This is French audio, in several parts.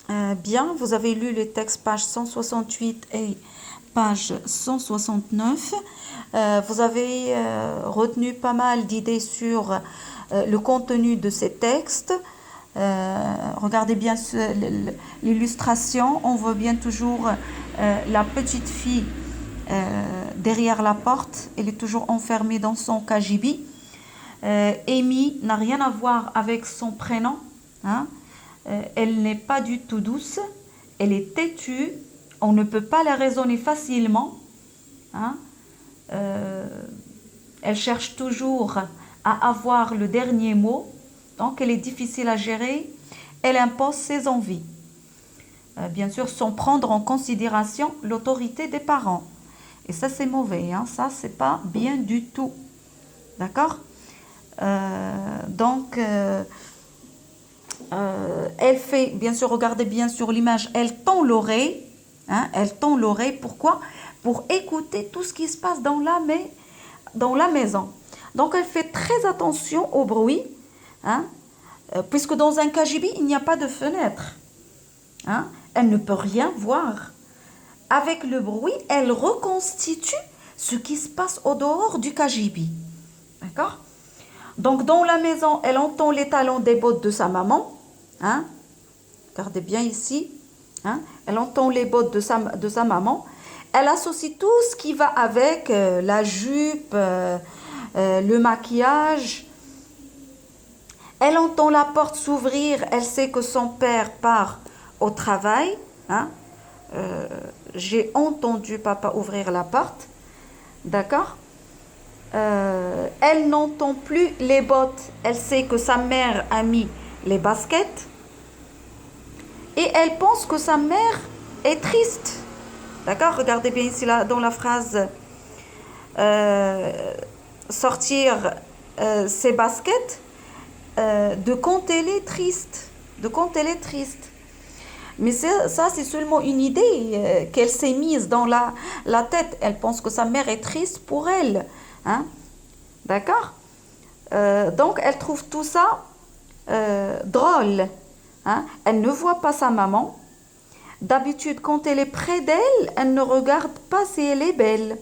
Bien, vous avez lu le texte page 168 et page 169. Vous avez retenu pas mal d'idées sur le contenu de ces textes. Regardez bien l'illustration. On voit bien toujours la petite fille derrière la porte. Elle est toujours enfermée dans son cagibi. Amy n'a rien à voir avec son prénom. Hein. Elle n'est pas du tout douce. Elle est têtue. On ne peut pas la raisonner facilement. Hein. Elle cherche toujours à avoir le dernier mot. Donc, elle est difficile à gérer. Elle impose ses envies. Bien sûr, sans prendre en considération l'autorité des parents. Et ça, c'est mauvais. Hein. Ça, c'est pas bien du tout. D'accord? Donc, elle fait, bien sûr, regardez bien sur l'image, elle tend l'oreille. Hein, elle tend l'oreille. Pourquoi? Pour écouter tout ce qui se passe dans la maison. Donc, elle fait très attention au bruit. Hein, puisque dans un cagibi, il n'y a pas de fenêtre. Hein, elle ne peut rien voir. Avec le bruit, elle reconstitue ce qui se passe au dehors du cagibi. D'accord? Donc, dans la maison, elle entend les talons des bottes de sa maman. Hein? Regardez bien ici. Hein? Elle entend les bottes de sa maman. Elle associe tout ce qui va avec la jupe, le maquillage. Elle entend la porte s'ouvrir. Elle sait que son père part au travail. Hein? J'ai entendu papa ouvrir la porte. D'accord? Elle n'entend plus les bottes. Elle sait que sa mère a mis les baskets. Et elle pense que sa mère est triste. D'accord? Regardez bien ici là, dans la phrase sortir ses baskets. De quand elle est triste. De quand elle est triste. Mais ça, c'est seulement une idée qu'elle s'est mise dans la tête. Elle pense que sa mère est triste pour elle. Hein? D'accord? Donc, elle trouve tout ça drôle. Hein? Elle ne voit pas sa maman. D'habitude, quand elle est près d'elle, elle ne regarde pas si elle est belle.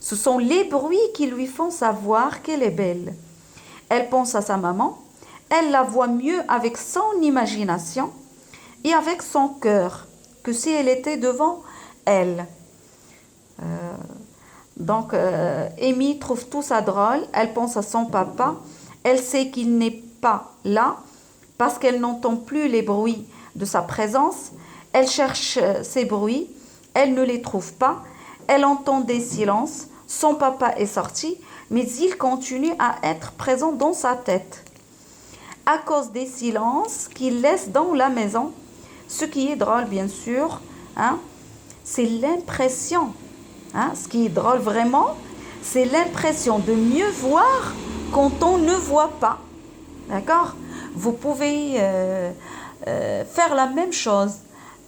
Ce sont les bruits qui lui font savoir qu'elle est belle. Elle pense à sa maman. Elle la voit mieux avec son imagination et avec son cœur que si elle était devant elle. Donc, Amy trouve tout ça drôle. Elle pense à son papa. Elle sait qu'il n'est pas là parce qu'elle n'entend plus les bruits de sa présence. Elle cherche ces bruits. Elle ne les trouve pas. Elle entend des silences. Son papa est sorti, mais il continue à être présent dans sa tête. À cause des silences qu'il laisse dans la maison, ce qui est drôle, bien sûr, hein, c'est l'impression. Hein, ce qui est drôle vraiment, c'est l'impression de mieux voir quand on ne voit pas. D'accord? Vous pouvez faire la même chose.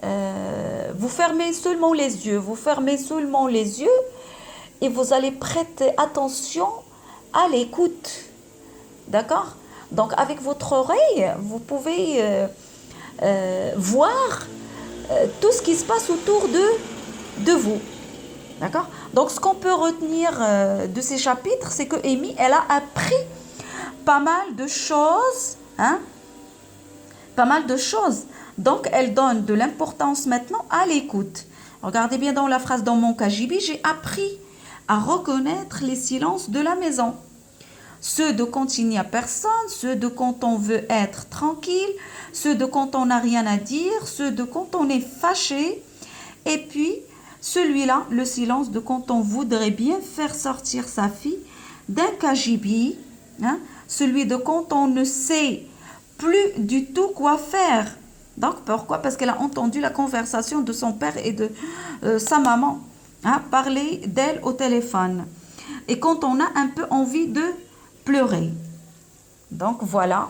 Vous fermez seulement les yeux. Vous fermez seulement les yeux et vous allez prêter attention à l'écoute. D'accord? Donc, avec votre oreille, vous pouvez voir tout ce qui se passe autour de vous. D'accord? Donc, ce qu'on peut retenir de ces chapitres, c'est que Amy, elle a appris pas mal de choses. Hein? Pas mal de choses. Donc, elle donne de l'importance maintenant à l'écoute. Regardez bien dans la phrase dans mon cagibi, j'ai appris à reconnaître les silences de la maison. Ceux de quand il n'y a personne, ceux de quand on veut être tranquille, ceux de quand on n'a rien à dire, ceux de quand on est fâché, et puis celui-là, le silence de quand on voudrait bien faire sortir sa fille d'un cagibi, hein, celui de quand on ne sait plus du tout quoi faire. Donc pourquoi? Parce qu'elle a entendu la conversation de son père et de sa maman, hein, parler d'elle au téléphone. Et quand on a un peu envie de pleurer. Donc voilà.